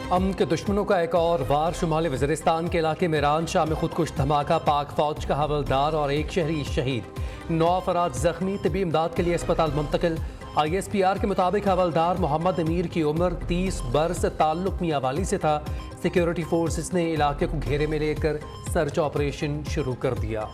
अमन के दुश्मनों का एक और वार। शुमाली वज़ीरिस्तान के इलाके में ईरान शाह में खुदकुश धमाका। पाक फौज का हवलदार और एक शहरी शहीद, 9 अफराद जख्मी, तबी इमदाद के लिए अस्पताल मुंतकिल। ISPR के मुताबिक हवलदार मोहम्मद अमीर की उम्र 30 बरस, ताल्लुक मियांवाली से था। सिक्योरिटी फोर्सेस ने इलाके को घेरे में लेकर सर्च ऑपरेशन शुरू कर दिया।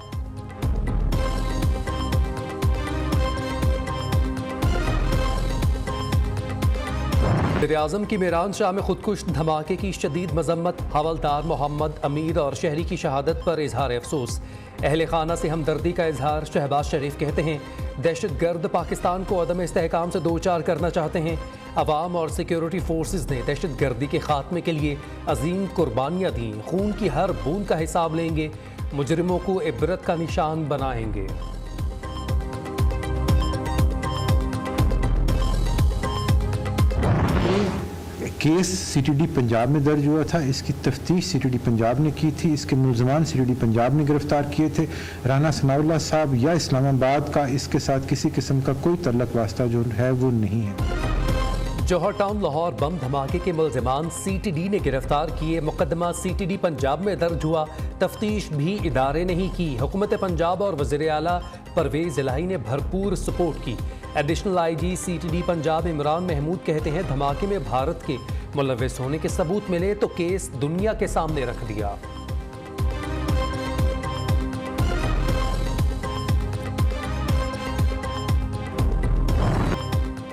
वज़ीर-ए-आज़म की ईरान शाह में खुदकुश धमाके की शदीद मजम्मत। हवलदार मोहम्मद अमीर और शहरी की शहादत पर इजहार अफसोस। अहले खाना से हमदर्दी का इजहार। शहबाज शरीफ कहते हैं दहशत गर्द पाकिस्तान को अदम इस्तेहकाम से दो चार करना चाहते हैं। अवाम और सिक्योरिटी फोर्सेस ने दहशत गर्दी के खात्मे के लिए अजीम कुर्बानियाँ दी। खून की हर बूंद का हिसाब लेंगे, मुजरिमों को इबरत का निशान बनाएंगे। केस CTD पंजाब में दर्ज हुआ था। इसकी तफ्तीश CTD पंजाब ने की थी। इसके मुलजमान CTD पंजाब ने गिरफ्तार किए थे। राना सनाउल्लाह साहब या इस्लामाबाद का इसके साथ किसी किस्म का कोई तल्लक वास्ता जो है वो नहीं है। जौहर टाउन लाहौर बम धमाके के मुलजमान CTD ने गिरफ्तार किए। मुकदमा CTD पंजाब में दर्ज हुआ। तफ्तीश भी इदारे ने ही की। हुकूमत पंजाब और वज़ीर आला परवेज़ इलाही ने भरपूर सपोर्ट की। Additional IG CTD Punjab Imran Mahmood कहते हैं धमाके में भारत के मुलव्विस होने के सबूत मिले तो केस दुनिया के सामने रख दिया।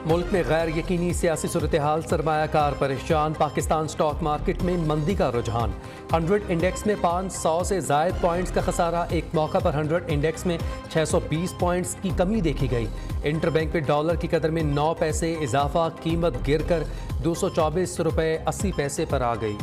मुल्क में गैर यकीनी सियासी सूरत हाल, सरमायाकार परेशान। पाकिस्तान स्टॉक मार्केट में मंदी का रुझान। 100 इंडेक्स में 500 से ज़ायद पॉइंट्स का खसारा। एक मौका पर 100 इंडेक्स में 620 पॉइंट्स की कमी देखी गई। इंटरबैंक में डॉलर की कदर में 9 पैसे इजाफा। कीमत गिरकर 224 रुपये 80 पैसे पर आ गई।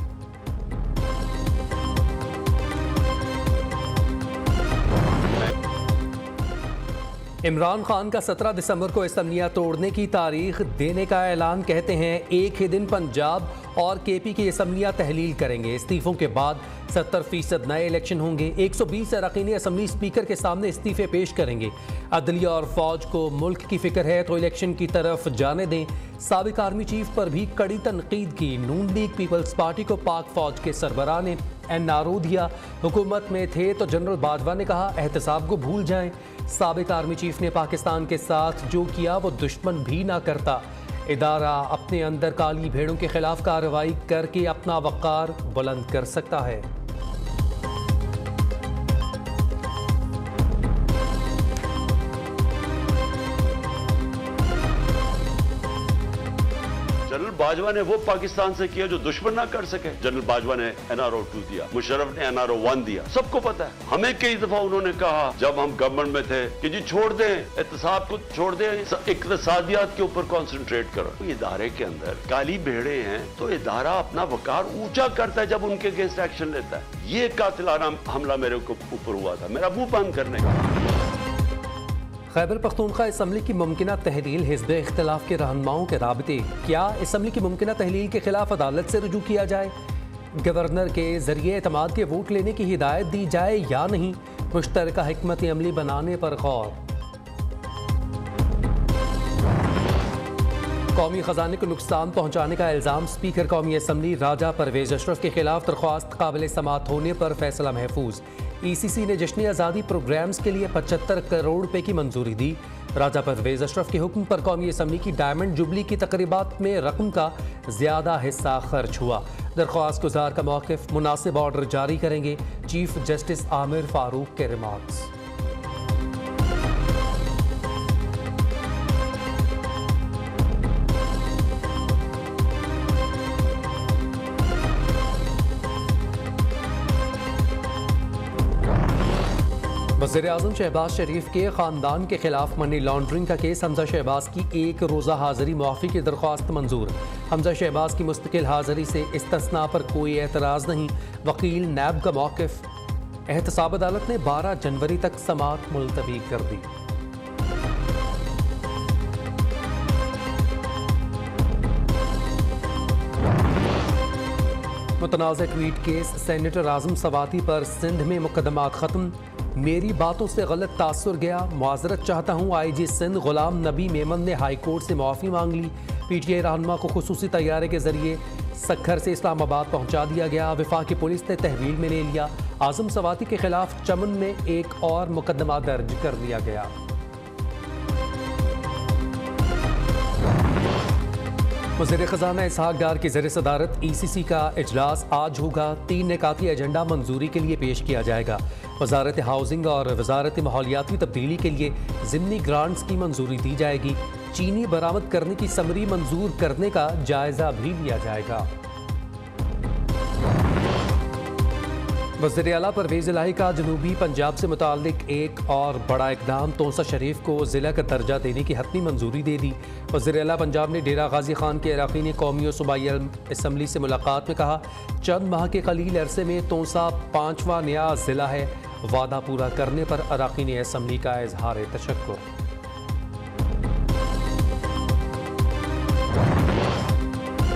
इमरान खान का 17 दिसंबर को असम्बलियाँ तोड़ने की तारीख देने का ऐलान। कहते हैं एक ही दिन पंजाब और KP की असम्बलियाँ तहलील करेंगे। इस्तीफों के बाद 70% नए इलेक्शन होंगे। 120 अरकान असम्बली स्पीकर के सामने इस्तीफे पेश करेंगे। अदलिया और फौज को मुल्क की फिक्र है तो इलेक्शन की तरफ जाने दें। साबिक आर्मी चीफ पर भी कड़ी तनकीद की। नून लीग पीपल्स पार्टी को पाक फौज के सरबराह ने NRO दिया। हुकूमत में थे तो जनरल बाजवा ने कहा एहतसाब को भूल जाएं। साबिक आर्मी चीफ ने पाकिस्तान के साथ जो किया वो दुश्मन भी ना करता। इदारा अपने अंदर काली भेड़ों के खिलाफ कार्रवाई करके अपना वक़ार बुलंद कर सकता है। जनरल बाजवा ने वो पाकिस्तान से किया जो दुश्मन ना कर सके। जनरल बाजवा ने NRO 2 दिया, मुशर्रफ ने NRO 1 दिया। सबको पता है। हमें कई दफा उन्होंने कहा जब हम गवर्नमेंट में थे कि जी छोड़ दें, एहतसाब को छोड़ दें, इक्तसादियात के ऊपर कंसंट्रेट करो। इदारे के अंदर काली भेड़े हैं तो इदारा अपना वकार ऊंचा करता है जब उनके अगेंस्ट एक्शन लेता है। ये कातिलाना हमला मेरे ऊपर हुआ था, मेरा मुंह बंद करने का। खैबर पख्तूनख्वा असम्बली की मुमकिना तहलील। हिज़्ब इख्तिलाफ के रहनुमाओं के राबते। क्या असम्बली की मुमकिना तहलील के खिलाफ अदालत से रुजू किया जाए? गवर्नर के जरिए एतमाद के वोट लेने की हिदायत दी जाए या नहीं? मुश्तरका हिकमत अमली बनाने पर गौर। कौमी खजाने को नुकसान पहुंचाने का इल्ज़ाम। स्पीकर कौमी असम्बली राजा परवेज अशरफ के खिलाफ दरख्वास्त काबिल समात होने पर फैसला महफूज। ECC ने जश्न आज़ादी प्रोग्राम्स के लिए 75 करोड़ रुपए की मंजूरी दी। राजा परवेज अशरफ के हुक्म पर कौमी असम्बली की डायमंड जुबली की तकरीबात में रकम का ज़्यादा हिस्सा खर्च हुआ। दरख्वास्त गुजार का मौक़िफ़, मुनासिब ऑर्डर जारी करेंगे। चीफ जस्टिस आमिर फारूक के रिमार्क्स। वज़ीर-ए-आज़म शहबाज शरीफ के ख़ानदान के खिलाफ मनी लॉन्ड्रिंग का केस। हमजा शहबाज की एक रोज़ा हाज़री मुआफ़ी की दरख्वास्त मंजूर। हमजा शहबाज की मुस्तकिल हाज़री से इस्तिस्ना पर कोई एतराज़ नहीं। वकील नैब का मौक़िफ़। एहतसाब अदालत ने 12 जनवरी तक समाअत मुलतवी कर दी। मुतनाज़ ट्वीट केस। सेनेटर आज़म सवाती पर सिंध में मुकदमा ख़त्म। मेरी बातों से गलत तासुर गया, मुआज़रत चाहता हूँ। IG सिंध गुलाम नबी मेमन ने हाई कोर्ट से माफ़ी मांग ली। PTI रहनुमा को खुसूसी तैयारे के जरिए सक्खर से इस्लामाबाद पहुंचा दिया गया। वफाकी पुलिस ने तहवील में ले लिया। आजम सवाती के खिलाफ चमन में एक और मुकदमा दर्ज कर लिया गया। वज़ीर ख़ज़ाना इसहाक़ डार की ज़ेर सदारत ECC का इजलास आज होगा। 3 निकाती एजेंडा मंजूरी के लिए पेश किया जाएगा। वजारत हाउसिंग और वजारत माहौलियाती तब्दीली के लिए ज़िमनी ग्रांट्स की मंजूरी दी जाएगी। चीनी बरामद करने की समरी मंजूर करने का जायज़ा भी लिया जाएगा। वज़ीर आला परवेज़ इलाही का जनूबी पंजाब से मुताल्लिक एक और बड़ा इक़दाम। तोसा शरीफ को ज़िला का दर्जा देने की हतमी मंजूरी दे दी। वज़ीर आला पंजाब ने डेरा गाजी खान के अराकीन कौमी और सूबाई असम्बली से मुलाकात में कहा, चंद माह के कलील अरसे में तोसा 5वां नया ज़िला है। वादा पूरा करने पर अराकीन असम्बली का इजहार तशक्कुर।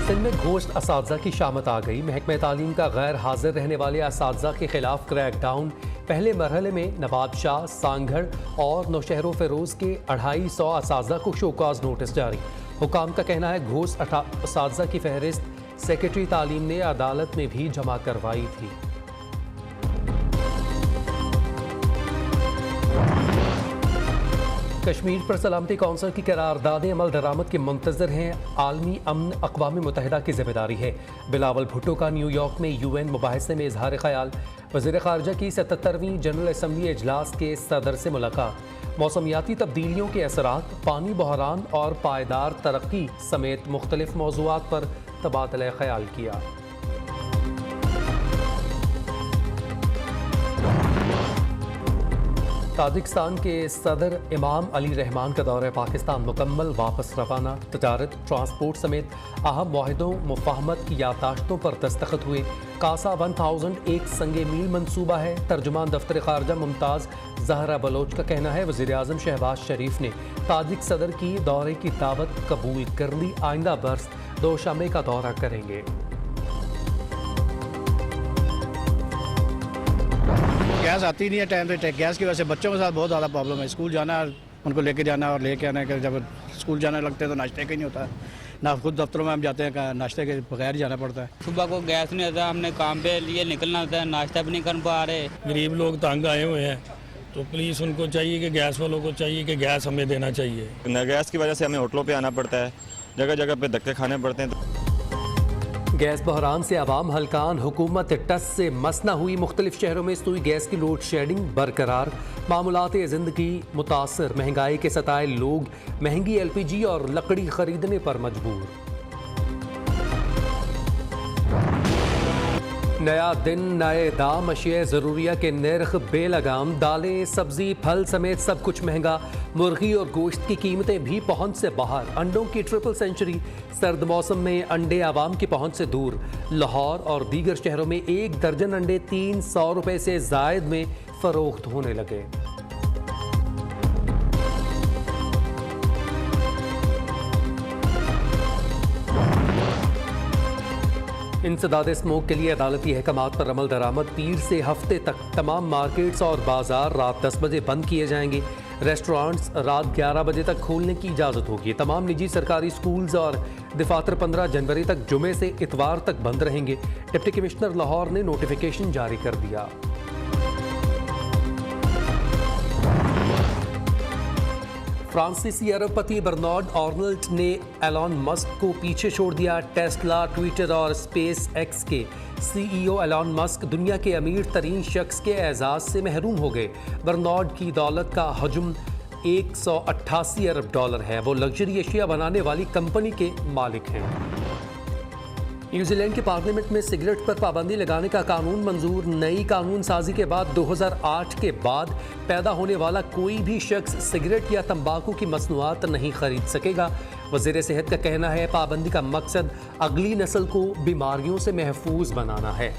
सिंध में घोस्ट असातिज़ा की शामत आ गई। महकमा तालीम का गैर हाजिर रहने वाले असातिज़ा के खिलाफ क्रैकडाउन। पहले मरहले में नवाब शाह, सांगढ़ और नौशहरो फेरोज़ के 250 असातिज़ा को शोकाज नोटिस जारी। हुकाम का कहना है घोस्ट असातिज़ा की फहरिस्त सेक्रेटरी तालीम ने अदालत में भी जमा करवाई थी। कश्मीर पर सलामती कौंसिल की करारदादें अमल दरामद के मुंतज़र हैं। आलमी अमन अक़वाम मुत्तहिदा की जिम्मेदारी है। बिलावल भुट्टो का न्यूयॉर्क में UN मुबाहिसे में इजहार ख्याल। वज़ीर ख़ारजा की 77वीं जनरल असम्बली इजलास के सदर से मुलाकात। मौसमियाती तब्दीलियों के असरात, पानी बहरान और पायदार तरक्की समेत मुख्तलिफ मौज़ूआत पर तबादला ख्याल किया। ताजिकिस्तान के सदर इमाम अली रहमान का दौरा पाकिस्तान मुकम्मल, वापस रवाना। तजारत, ट्रांसपोर्ट समेत अहम मुआहिदों मुफाहमत की यादाश्तों पर दस्तखत हुए। कासा 1000 एक संगे मील मंसूबा है। तर्जुमान दफ्तर खारजा मुमताज़ ज़हरा बलोच का कहना है वज़ीर आज़म शहबाज शरीफ ने ताजिक सदर की दौरे की दावत कबूल कर ली। आइंदा बरस दोशांबे का दौरा करेंगे। गैस आती नहीं है टाइम पे। गैस की वजह से बच्चों के साथ बहुत ज़्यादा प्रॉब्लम है। स्कूल जाना, उनको लेके जाना और लेके आना। जब स्कूल जाने लगते हैं तो नाश्ते का ही नहीं होता ना। खुद दफ्तरों में हम जाते हैं, नाश्ते के बगैर जाना पड़ता है। सुबह को गैस नहीं आता, हमने काम पे लिए निकलना होता है, नाश्ता भी नहीं कर पा रहे। गरीब लोग तंग आए हुए हैं, तो प्लीज़ उनको चाहिए कि गैस वालों को चाहिए कि गैस हमें देना चाहिए। न गैस की वजह से हमें होटलों पे आना पड़ता है, जगह जगह पे धक्के खाने पड़ते हैं। गैस बहरान से आवाम हलकान, हुकूमत टस से मस न हुई। मुख्तलिफ शहरों में सुई गैस की लोड शेडिंग बरकरार। मामूलात ज़िंदगी मुतासर। महंगाई के सताए लोग महंगी LPG और लकड़ी खरीदने पर मजबूर। नया दिन, नए दाम। अशिया ज़रूरिया के नर्ख बेलगाम। दालें, सब्जी, फल समेत सब कुछ महंगा। मुर्गी और गोश्त की कीमतें भी पहुंच से बाहर। अंडों की ट्रिपल सेंचुरी। सर्द मौसम में अंडे आवाम की पहुंच से दूर। लाहौर और दीगर शहरों में 1 दर्जन अंडे 300 रुपये से जायद में फरोख्त होने लगे। इंसदाद स्मोक के लिए अदालती अहकामात पर अमल दरामद। पीर से हफ्ते तक तमाम मार्केट्स और बाजार रात 10 बजे बंद किए जाएंगे। रेस्टोरेंट्स रात 11 बजे तक खोलने की इजाज़त होगी। तमाम निजी सरकारी स्कूल्स और दफातर 15 जनवरी तक जुमे से इतवार तक बंद रहेंगे। डिप्टी कमिश्नर लाहौर ने नोटिफिकेशन जारी कर दिया। फ्रांसीसी अरबपति बर्नार्ड आर्नल्ड ने एलॉन मस्क को पीछे छोड़ दिया। टेस्ला, ट्विटर और स्पेस एक्स के CEO एलॉन मस्क दुनिया के अमीर तरीन शख्स के एजाज़ से महरूम हो गए। बर्नार्ड की दौलत का हजम $188 अरब है। वो लग्जरी एशिया बनाने वाली कंपनी के मालिक हैं। न्यूजीलैंड के पार्लियामेंट में सिगरेट पर पाबंदी लगाने का कानून मंजूर। नई कानून साजी के बाद 2008 के बाद पैदा होने वाला कोई भी शख्स सिगरेट या तंबाकू की मसनूआत नहीं खरीद सकेगा। वज़ीर सेहत का कहना है पाबंदी का मकसद अगली नस्ल को बीमारियों से महफूज बनाना है।